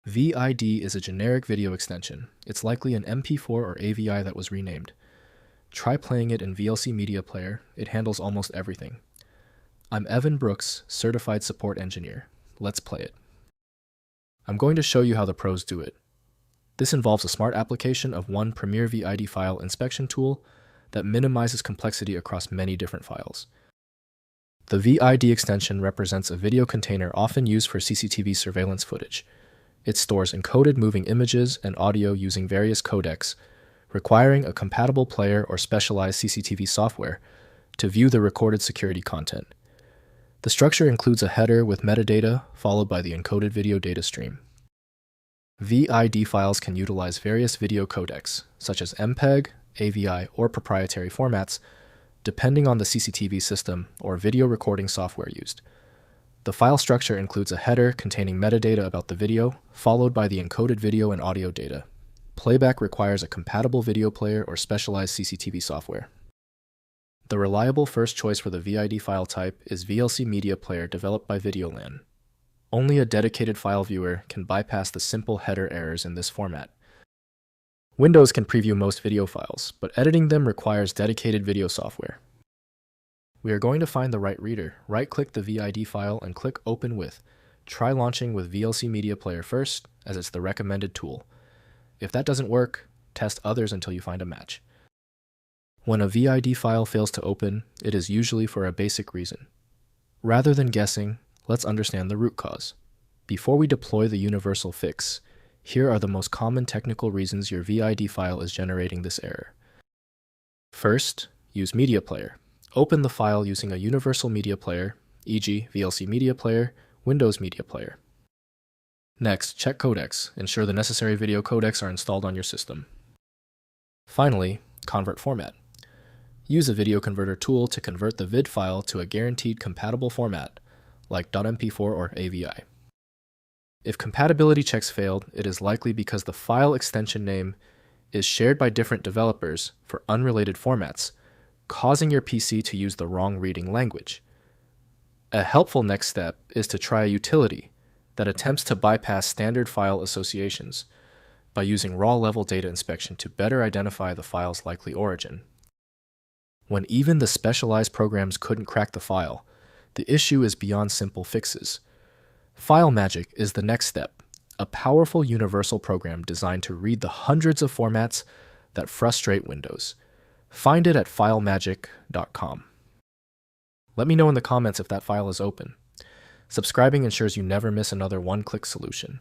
VID is a generic video extension. It's likely an MP4 or AVI that was renamed. Try playing it in VLC Media Player. It handles almost everything. I'm Evan Brooks, Certified Support Engineer. Let's play it. I'm going to show you how the pros do it. This involves a smart application of one Premier VID file inspection tool that minimizes complexity across many different files. The VID extension represents a video container often used for CCTV surveillance footage. It stores encoded moving images and audio using various codecs, requiring a compatible player or specialized CCTV software to view the recorded security content. The structure includes a header with metadata followed by the encoded video data stream. VID files can utilize various video codecs, such as MPEG, AVI, or proprietary formats, depending on the CCTV system or video recording software used. The file structure includes a header containing metadata about the video, followed by the encoded video and audio data. Playback requires a compatible video player or specialized CCTV software. The reliable first choice for the VID file type is VLC Media Player developed by VideoLAN. Only a dedicated file viewer can bypass the simple header errors in this format. Windows can preview most video files, but editing them requires dedicated video software. We are going to find the right reader. Right-click the VID file and click Open With. Try launching with VLC Media Player first, as it's the recommended tool. If that doesn't work, test others until you find a match. When a VID file fails to open, it is usually for a basic reason. Rather than guessing, let's understand the root cause. Before we deploy the universal fix, here are the most common technical reasons your VID file is generating this error. First, use Media Player. Open the file using a universal media player, e.g. VLC Media Player, Windows Media Player. Next, check codecs. Ensure the necessary video codecs are installed on your system. Finally, convert format. Use a video converter tool to convert the VID file to a guaranteed compatible format, like .mp4 or AVI. If compatibility checks failed, it is likely because the file extension name is shared by different developers for unrelated formats, causing your PC to use the wrong reading language. A helpful next step is to try a utility that attempts to bypass standard file associations by using raw-level data inspection to better identify the file's likely origin. When even the specialized programs couldn't crack the file, the issue is beyond simple fixes. FileMagick is the next step, a powerful universal program designed to read the hundreds of formats that frustrate Windows. Find it at filemagick.com. Let me know in the comments if that file is open. Subscribing ensures you never miss another one-click solution.